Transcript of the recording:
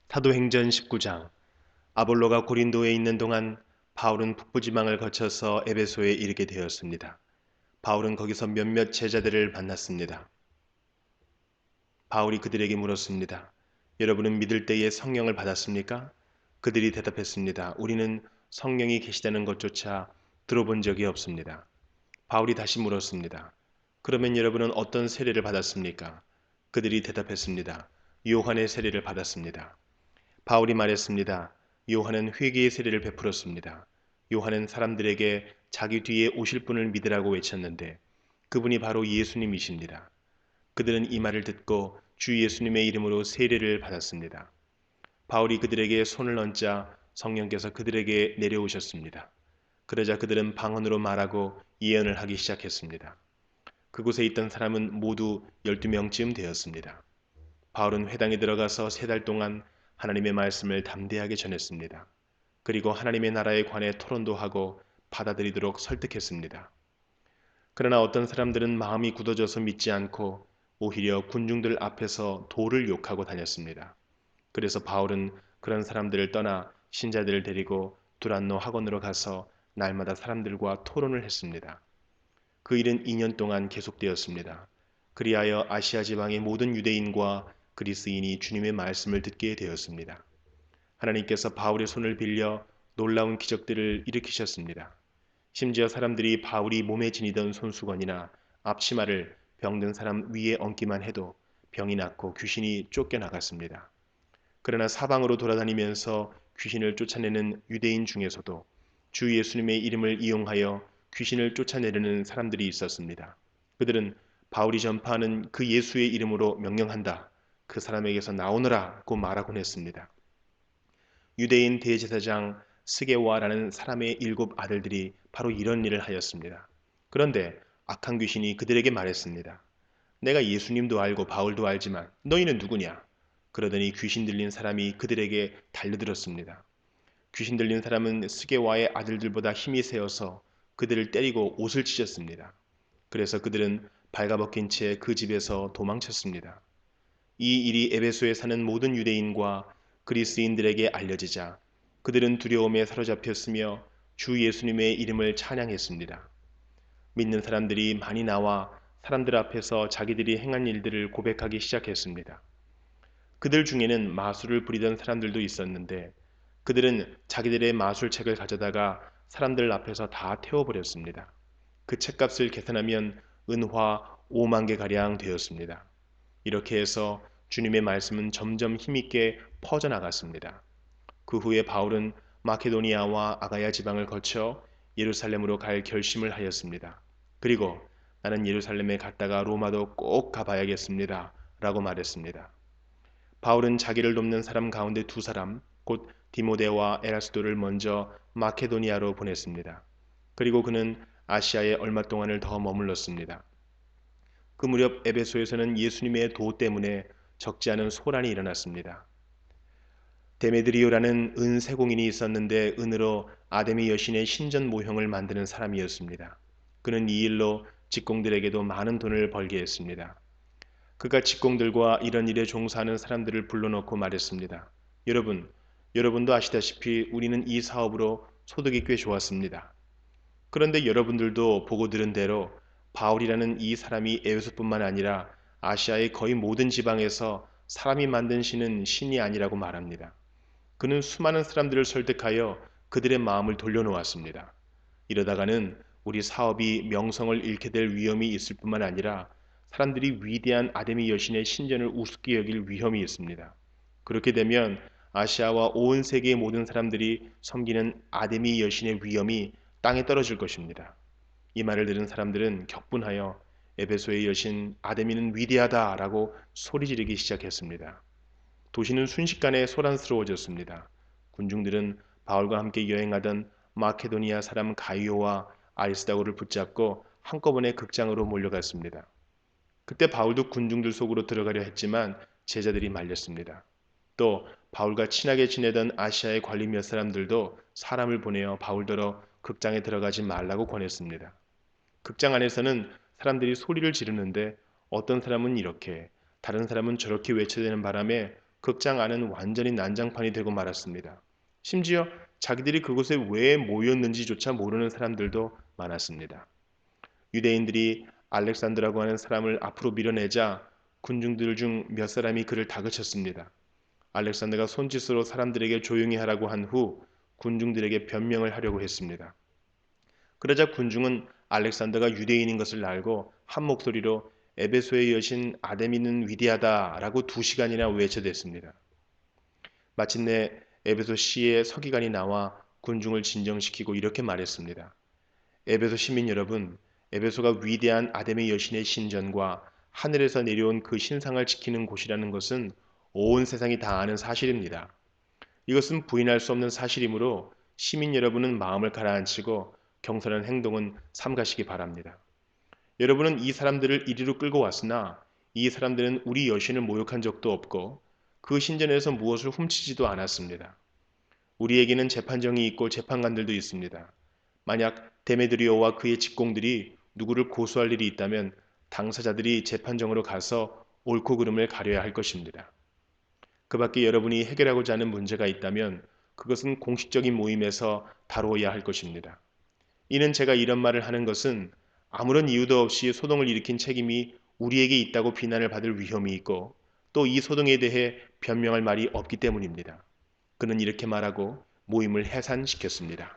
사도행전 19장. 아볼로가 고린도에 있는 동안 바울은 북부지방을 거쳐서 에베소에 이르게 되었습니다. 바울은 거기서 몇몇 제자들을 만났습니다. 바울이 그들에게 물었습니다. 여러분은 믿을 때에 성령을 받았습니까? 그들이 대답했습니다. 우리는 성령이 계시다는 것조차 들어본 적이 없습니다. 바울이 다시 물었습니다. 그러면 여러분은 어떤 세례를 받았습니까? 그들이 대답했습니다. 요한의 세례를 받았습니다. 바울이 말했습니다. 요한은 회개의 세례를 베풀었습니다. 요한은 사람들에게 자기 뒤에 오실 분을 믿으라고 외쳤는데 그분이 바로 예수님이십니다. 그들은 이 말을 듣고 주 예수님의 이름으로 세례를 받았습니다. 바울이 그들에게 손을 얹자 성령께서 그들에게 내려오셨습니다. 그러자 그들은 방언으로 말하고 예언을 하기 시작했습니다. 그곳에 있던 사람은 모두 12명쯤 되었습니다. 바울은 회당에 들어가서 3달 동안 하나님의 말씀을 담대하게 전했습니다. 그리고 하나님의 나라에 관해 토론도 하고 받아들이도록 설득했습니다. 그러나 어떤 사람들은 마음이 굳어져서 믿지 않고 오히려 군중들 앞에서 도를 욕하고 다녔습니다. 그래서 바울은 그런 사람들을 떠나 신자들을 데리고 두란노 학원으로 가서 날마다 사람들과 토론을 했습니다. 그 일은 2년 동안 계속되었습니다. 그리하여 아시아 지방의 모든 유대인과 그리스인이 주님의 말씀을 듣게 되었습니다. 하나님께서 바울의 손을 빌려 놀라운 기적들을 일으키셨습니다. 심지어 사람들이 바울이 몸에 지니던 손수건이나 앞치마를 병든 사람 위에 얹기만 해도 병이 낫고 귀신이 쫓겨나갔습니다. 그러나 사방으로 돌아다니면서 귀신을 쫓아내는 유대인 중에서도 주 예수님의 이름을 이용하여 귀신을 쫓아내려는 사람들이 있었습니다. 그들은 바울이 전파하는 그 예수의 이름으로 명령한다. 그 사람에게서 나오너라고 말하곤 했습니다. 유대인 대제사장 스게와라는 사람의 7 아들들이 바로 이런 일을 하였습니다. 그런데 악한 귀신이 그들에게 말했습니다. 내가 예수님도 알고 바울도 알지만 너희는 누구냐? 그러더니 귀신 들린 사람이 그들에게 달려들었습니다. 귀신 들린 사람은 스게와의 아들들보다 힘이 세어서 그들을 때리고 옷을 찢었습니다. 그래서 그들은 발가벗긴 채 그 집에서 도망쳤습니다. 이 일이 에베소에 사는 모든 유대인과 그리스인들에게 알려지자 그들은 두려움에 사로잡혔으며 주 예수님의 이름을 찬양했습니다. 믿는 사람들이 많이 나와 사람들 앞에서 자기들이 행한 일들을 고백하기 시작했습니다. 그들 중에는 마술을 부리던 사람들도 있었는데 그들은 자기들의 마술책을 가져다가 사람들 앞에서 다 태워버렸습니다. 그 책값을 계산하면 은화 5만 개가량 되었습니다. 이렇게 해서 주님의 말씀은 점점 힘있게 퍼져나갔습니다. 그 후에 바울은 마케도니아와 아가야 지방을 거쳐 예루살렘으로 갈 결심을 하였습니다. 그리고 나는 예루살렘에 갔다가 로마도 꼭 가봐야겠습니다. 라고 말했습니다. 바울은 자기를 돕는 사람 가운데 2사람, 곧 디모데와 에라스도를 먼저 마케도니아로 보냈습니다. 그리고 그는 아시아에 얼마 동안을 더 머물렀습니다. 그 무렵 에베소에서는 예수님의 도 때문에 적지 않은 소란이 일어났습니다. 데메드리오라는 은세공인이 있었는데 은으로 아데미 여신의 신전 모형을 만드는 사람이었습니다. 그는 이 일로 직공들에게도 많은 돈을 벌게 했습니다. 그가 직공들과 이런 일에 종사하는 사람들을 불러놓고 말했습니다. 여러분도 아시다시피 우리는 이 사업으로 소득이 꽤 좋았습니다. 그런데 여러분들도 보고 들은 대로 바울이라는 이 사람이 에베소뿐만 아니라 아시아의 거의 모든 지방에서 사람이 만든 신은 신이 아니라고 말합니다. 그는 수많은 사람들을 설득하여 그들의 마음을 돌려놓았습니다. 이러다가는 우리 사업이 명성을 잃게 될 위험이 있을 뿐만 아니라 사람들이 위대한 아데미 여신의 신전을 우습게 여길 위험이 있습니다. 그렇게 되면 아시아와 온 세계의 모든 사람들이 섬기는 아데미 여신의 위엄이 땅에 떨어질 것입니다. 이 말을 들은 사람들은 격분하여 에베소의 여신 아데미는 위대하다라고 소리 지르기 시작했습니다. 도시는 순식간에 소란스러워졌습니다. 군중들은 바울과 함께 여행하던 마케도니아 사람 가이오와 아리스다고를 붙잡고 한꺼번에 극장으로 몰려갔습니다. 그때 바울도 군중들 속으로 들어가려 했지만 제자들이 말렸습니다. 또 바울과 친하게 지내던 아시아의 관리 몇 사람들도 사람을 보내어 바울더러 극장에 들어가지 말라고 권했습니다. 극장 안에서는 사람들이 소리를 지르는데 어떤 사람은 이렇게 다른 사람은 저렇게 외쳐대는 바람에 극장 안은 완전히 난장판이 되고 말았습니다. 심지어 자기들이 그곳에 왜 모였는지조차 모르는 사람들도 많았습니다. 유대인들이 알렉산더라고 하는 사람을 앞으로 밀어내자 군중들 중 몇 사람이 그를 다그쳤습니다. 알렉산더가 손짓으로 사람들에게 조용히 하라고 한 후 군중들에게 변명을 하려고 했습니다. 그러자 군중은 알렉산더가 유대인인 것을 알고 한 목소리로 에베소의 여신 아데미는 위대하다라고 2시간이나 외쳐댔습니다. 마침내 에베소 시의 서기관이 나와 군중을 진정시키고 이렇게 말했습니다. 에베소 시민 여러분, 에베소가 위대한 아데미 여신의 신전과 하늘에서 내려온 그 신상을 지키는 곳이라는 것은 온 세상이 다 아는 사실입니다. 이것은 부인할 수 없는 사실이므로 시민 여러분은 마음을 가라앉히고 경솔한 행동은 삼가시기 바랍니다. 여러분은 이 사람들을 이리로 끌고 왔으나 이 사람들은 우리 여신을 모욕한 적도 없고 그 신전에서 무엇을 훔치지도 않았습니다. 우리에게는 재판정이 있고 재판관들도 있습니다. 만약 데메드리오와 그의 직공들이 누구를 고소할 일이 있다면 당사자들이 재판정으로 가서 옳고 그름을 가려야 할 것입니다. 그 밖에 여러분이 해결하고자 하는 문제가 있다면 그것은 공식적인 모임에서 다루어야 할 것입니다. 이는 제가 이런 말을 하는 것은 아무런 이유도 없이 소동을 일으킨 책임이 우리에게 있다고 비난을 받을 위험이 있고 또 이 소동에 대해 변명할 말이 없기 때문입니다. 그는 이렇게 말하고 모임을 해산시켰습니다.